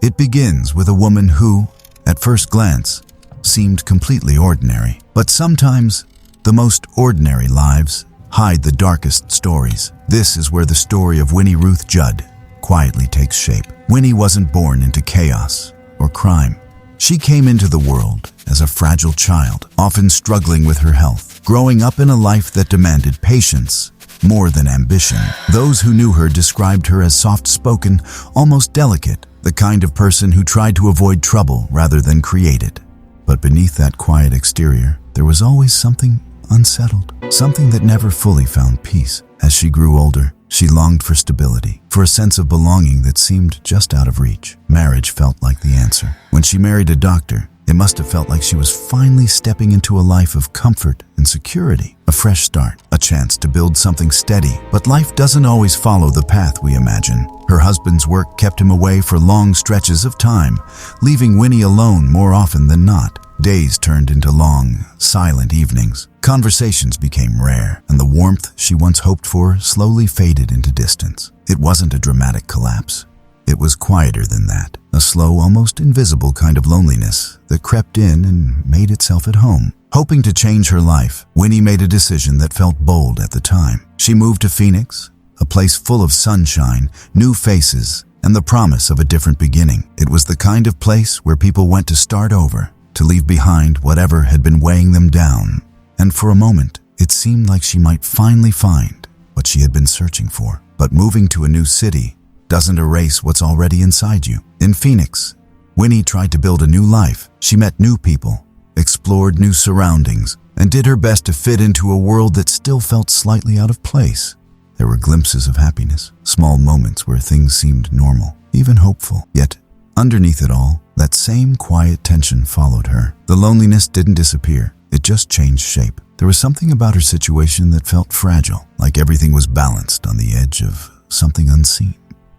It begins with a woman who, at first glance, seemed completely ordinary. But sometimes, the most ordinary lives hide the darkest stories. This is where the story of Winnie Ruth Judd quietly takes shape. Winnie wasn't born into chaos or crime. She came into the world as a fragile child, often struggling with her health, growing up in a life that demanded patience more than ambition. Those who knew her described her as soft-spoken, almost delicate, the kind of person who tried to avoid trouble rather than create it. But beneath that quiet exterior, there was always something unsettled, something that never fully found peace. As she grew older, she longed for stability, for a sense of belonging that seemed just out of reach. Marriage felt like the answer. When she married a doctor, it must have felt like she was finally stepping into a life of comfort and security. A fresh start, a chance to build something steady. But life doesn't always follow the path we imagine. Her husband's work kept him away for long stretches of time, leaving Winnie alone more often than not. Days turned into long, silent evenings. Conversations became rare, and the warmth she once hoped for slowly faded into distance. It wasn't a dramatic collapse. It was quieter than that, a slow, almost invisible kind of loneliness that crept in and made itself at home. Hoping to change her life, Winnie made a decision that felt bold at the time. She moved to Phoenix, a place full of sunshine, new faces, and the promise of a different beginning. It was the kind of place where people went to start over, to leave behind whatever had been weighing them down. And for a moment, it seemed like she might finally find what she had been searching for. But moving to a new city doesn't erase what's already inside you. In Phoenix, Winnie tried to build a new life. She met new people, explored new surroundings, and did her best to fit into a world that still felt slightly out of place. There were glimpses of happiness, small moments where things seemed normal, even hopeful. Yet, underneath it all, that same quiet tension followed her. The loneliness didn't disappear. It just changed shape. There was something about her situation that felt fragile, like everything was balanced on the edge of something unseen.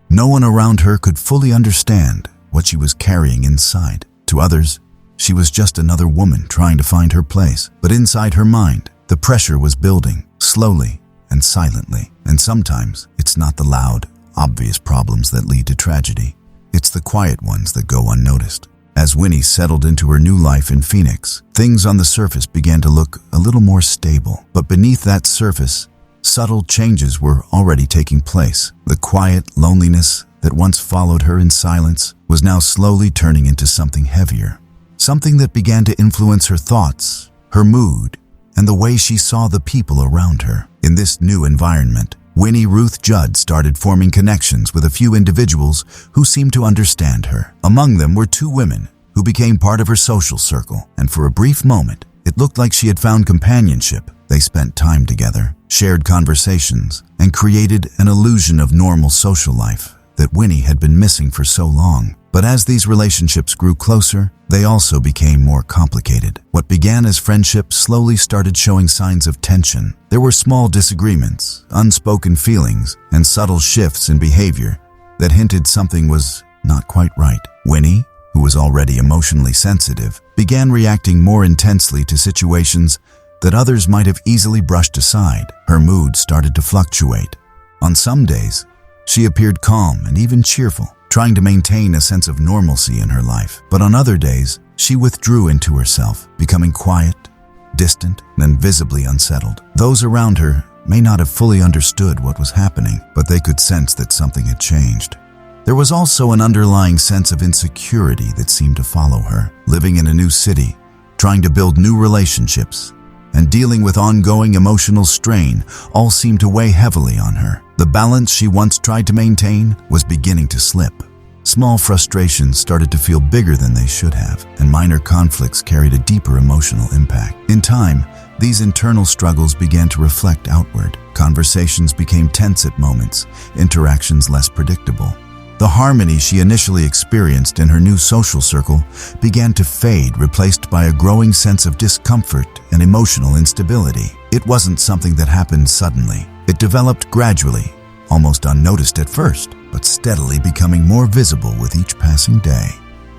No one around her could fully understand what she was carrying inside. To others, she was just another woman trying to find her place. But inside her mind, the pressure was building, slowly and silently. And sometimes, it's not the loud, obvious problems that lead to tragedy. It's the quiet ones that go unnoticed. As Winnie settled into her new life in Phoenix, things on the surface began to look a little more stable. But beneath that surface, subtle changes were already taking place. The quiet loneliness that once followed her in silence was now slowly turning into something heavier. Something that began to influence her thoughts, her mood, and the way she saw the people around her. In this new environment, Winnie Ruth Judd started forming connections with a few individuals who seemed to understand her. Among them were two women who became part of her social circle, and for a brief moment, it looked like she had found companionship. They spent time together, shared conversations, and created an illusion of normal social life that Winnie had been missing for so long. But as these relationships grew closer, they also became more complicated. What began as friendship slowly started showing signs of tension. There were small disagreements, unspoken feelings, and subtle shifts in behavior that hinted something was not quite right. Winnie, who was already emotionally sensitive, began reacting more intensely to situations that others might have easily brushed aside. Her mood started to fluctuate. On some days, she appeared calm and even cheerful, trying to maintain a sense of normalcy in her life. But on other days, she withdrew into herself, becoming quiet, distant, and visibly unsettled. Those around her may not have fully understood what was happening, but they could sense that something had changed. There was also an underlying sense of insecurity that seemed to follow her. Living in a new city, trying to build new relationships, and dealing with ongoing emotional strain all seemed to weigh heavily on her. The balance she once tried to maintain was beginning to slip. Small frustrations started to feel bigger than they should have, and minor conflicts carried a deeper emotional impact. In time, these internal struggles began to reflect outward. Conversations became tense at moments, interactions less predictable. The harmony she initially experienced in her new social circle began to fade, replaced by a growing sense of discomfort and emotional instability. It wasn't something that happened suddenly. It developed gradually, almost unnoticed at first, but steadily becoming more visible with each passing day.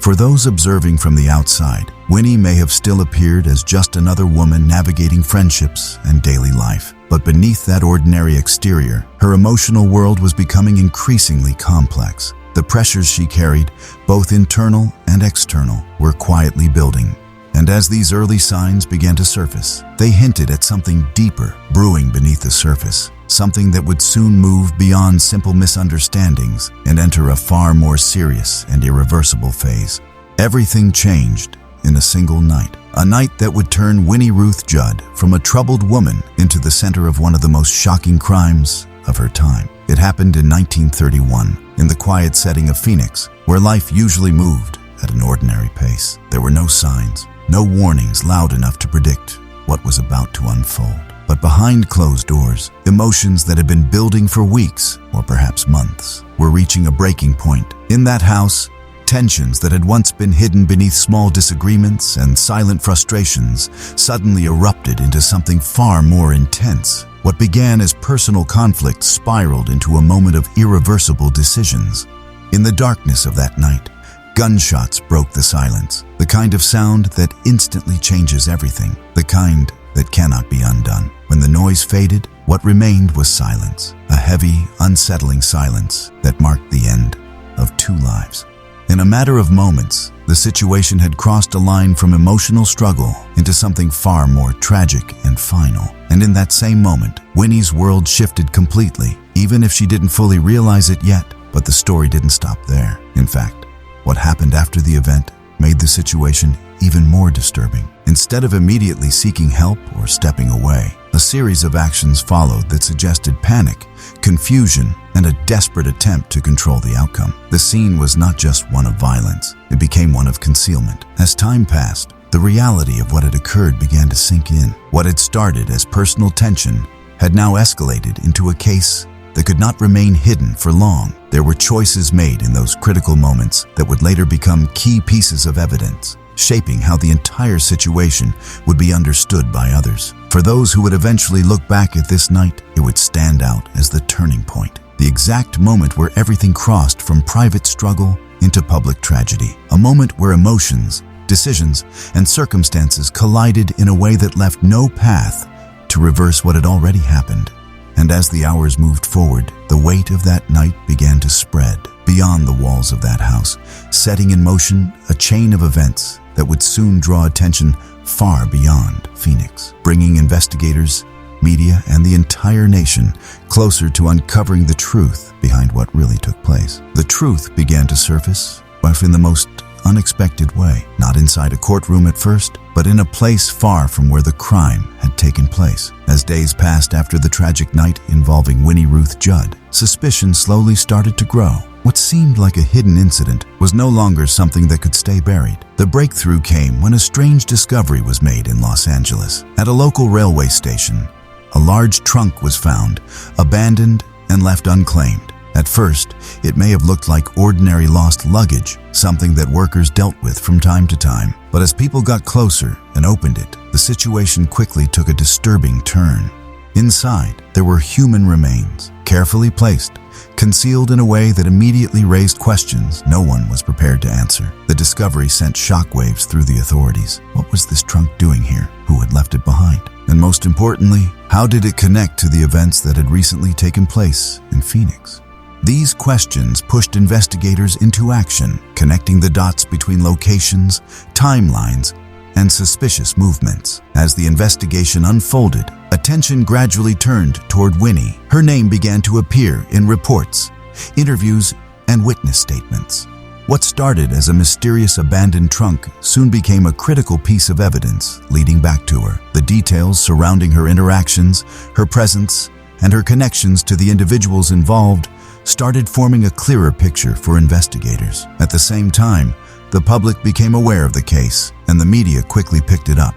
For those observing from the outside, Winnie may have still appeared as just another woman navigating friendships and daily life. But beneath that ordinary exterior, her emotional world was becoming increasingly complex. The pressures she carried, both internal and external, were quietly building. And as these early signs began to surface, they hinted at something deeper brewing beneath the surface, something that would soon move beyond simple misunderstandings and enter a far more serious and irreversible phase. Everything changed in a single night, a night that would turn Winnie Ruth Judd from a troubled woman into the center of one of the most shocking crimes of her time. It happened in 1931, in the quiet setting of Phoenix, where life usually moved at an ordinary pace. There were no signs, no warnings loud enough to predict what was about to unfold. But behind closed doors, emotions that had been building for weeks, or perhaps months, were reaching a breaking point. In that house, tensions that had once been hidden beneath small disagreements and silent frustrations suddenly erupted into something far more intense. What began as personal conflict spiraled into a moment of irreversible decisions. In the darkness of that night, gunshots broke the silence, the kind of sound that instantly changes everything, the kind that cannot be undone. When the noise faded, what remained was silence, a heavy, unsettling silence that marked the end of 2 lives. In a matter of moments, the situation had crossed a line from emotional struggle into something far more tragic and final. And in that same moment, Winnie's world shifted completely, even if she didn't fully realize it yet. But the story didn't stop there. In fact, what happened after the event made the situation even more disturbing. Instead of immediately seeking help or stepping away, a series of actions followed that suggested panic, confusion, and a desperate attempt to control the outcome. The scene was not just one of violence, it became one of concealment. As time passed, the reality of what had occurred began to sink in. What had started as personal tension had now escalated into a case that could not remain hidden for long. There were choices made in those critical moments that would later become key pieces of evidence, shaping how the entire situation would be understood by others. For those who would eventually look back at this night, it would stand out as the turning point, the exact moment where everything crossed from private struggle into public tragedy, a moment where emotions, decisions, and circumstances collided in a way that left no path to reverse what had already happened. And as the hours moved forward, the weight of that night began to spread beyond the walls of that house, setting in motion a chain of events that would soon draw attention far beyond Phoenix, bringing investigators, media, and the entire nation closer to uncovering the truth behind what really took place. The truth began to surface, but in the most unexpected way, not inside a courtroom at first, but in a place far from where the crime had taken place. As days passed after the tragic night involving Winnie Ruth Judd, suspicion slowly started to grow. What seemed like a hidden incident was no longer something that could stay buried. The breakthrough came when a strange discovery was made in Los Angeles. At a local railway station, a large trunk was found, abandoned and left unclaimed. At first, it may have looked like ordinary lost luggage, something that workers dealt with from time to time. But as people got closer and opened it, the situation quickly took a disturbing turn. Inside, there were human remains, carefully placed, concealed in a way that immediately raised questions no one was prepared to answer. The discovery sent shockwaves through the authorities. What was this trunk doing here? Who had left it behind? And most importantly, how did it connect to the events that had recently taken place in Phoenix? These questions pushed investigators into action, connecting the dots between locations, timelines, and suspicious movements. As the investigation unfolded, attention gradually turned toward Winnie. Her name began to appear in reports, interviews, and witness statements. What started as a mysterious abandoned trunk soon became a critical piece of evidence leading back to her. The details surrounding her interactions, her presence, and her connections to the individuals involved started forming a clearer picture for investigators. At the same time, the public became aware of the case, and the media quickly picked it up.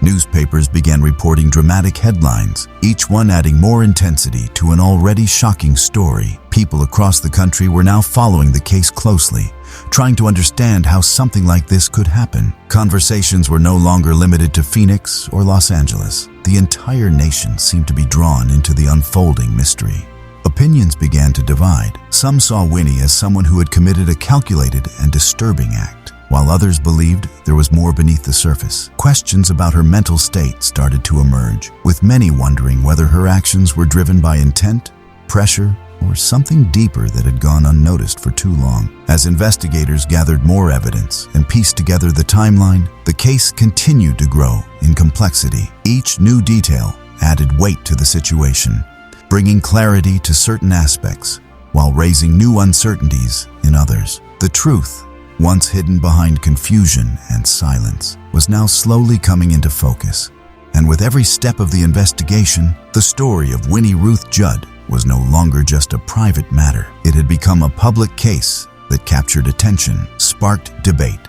Newspapers began reporting dramatic headlines, each one adding more intensity to an already shocking story. People across the country were now following the case closely, trying to understand how something like this could happen. Conversations were no longer limited to Phoenix or Los Angeles. The entire nation seemed to be drawn into the unfolding mystery. Opinions began to divide. Some saw Winnie as someone who had committed a calculated and disturbing act, while others believed there was more beneath the surface. Questions about her mental state started to emerge, with many wondering whether her actions were driven by intent, pressure, or something deeper that had gone unnoticed for too long? As investigators gathered more evidence and pieced together the timeline, the case continued to grow in complexity. Each new detail added weight to the situation, bringing clarity to certain aspects while raising new uncertainties in others. The truth, once hidden behind confusion and silence, was now slowly coming into focus. And with every step of the investigation, the story of Winnie Ruth Judd was no longer just a private matter. It had become a public case that captured attention, sparked debate,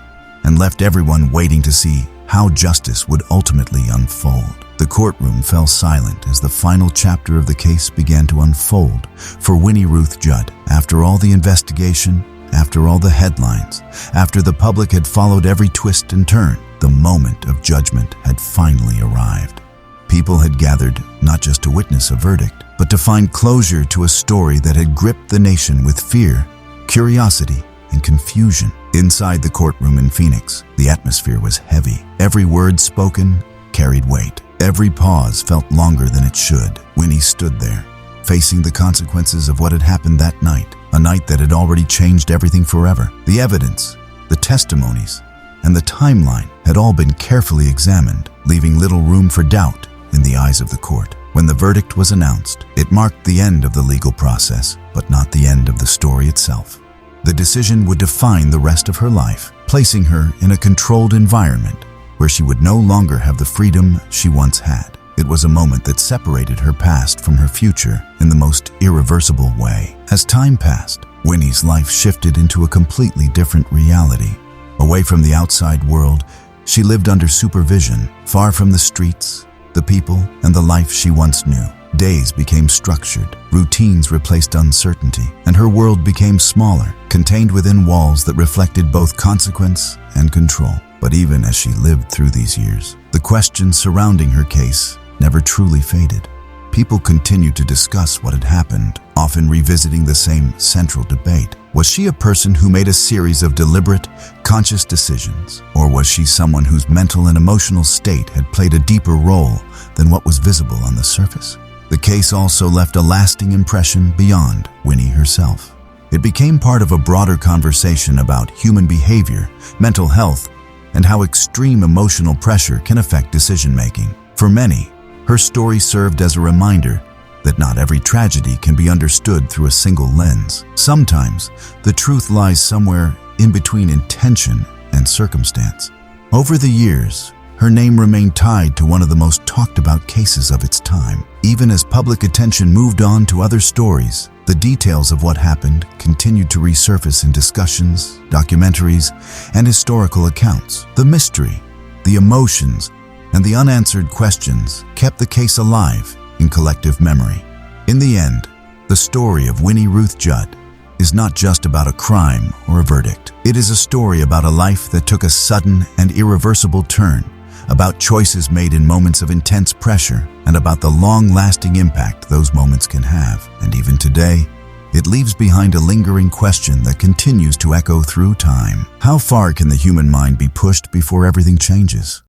and left everyone waiting to see how justice would ultimately unfold. The courtroom fell silent as the final chapter of the case began to unfold for Winnie Ruth Judd. After all the investigation, after all the headlines, after the public had followed every twist and turn, the moment of judgment had finally arrived. People had gathered not just to witness a verdict, but to find closure to a story that had gripped the nation with fear, curiosity, and confusion. Inside the courtroom in Phoenix, the atmosphere was heavy. Every word spoken carried weight. Every pause felt longer than it should. Winnie stood there, facing the consequences of what had happened that night, a night that had already changed everything forever. The evidence, the testimonies, and the timeline had all been carefully examined, leaving little room for doubt in the eyes of the court. When the verdict was announced, it marked the end of the legal process, but not the end of the story itself. The decision would define the rest of her life, placing her in a controlled environment where she would no longer have the freedom she once had. It was a moment that separated her past from her future in the most irreversible way. As time passed, Winnie's life shifted into a completely different reality. Away from the outside world, she lived under supervision, far from the streets, the people, and the life she once knew. Days became structured, routines replaced uncertainty, and her world became smaller, contained within walls that reflected both consequence and control. But even as she lived through these years, the questions surrounding her case never truly faded. People continued to discuss what had happened, often revisiting the same central debate. Was she a person who made a series of deliberate, conscious decisions? Or was she someone whose mental and emotional state had played a deeper role than what was visible on the surface? The case also left a lasting impression beyond Winnie herself. It became part of a broader conversation about human behavior, mental health, and how extreme emotional pressure can affect decision-making. For many, her story served as a reminder that not every tragedy can be understood through a single lens. Sometimes, the truth lies somewhere in between intention and circumstance. Over the years, her name remained tied to one of the most talked about cases of its time. Even as public attention moved on to other stories, the details of what happened continued to resurface in discussions, documentaries, and historical accounts. The mystery, the emotions, and the unanswered questions kept the case alive in collective memory. In the end, the story of Winnie Ruth Judd is not just about a crime or a verdict. It is a story about a life that took a sudden and irreversible turn, about choices made in moments of intense pressure, and about the long-lasting impact those moments can have. And even today, it leaves behind a lingering question that continues to echo through time. How far can the human mind be pushed before everything changes?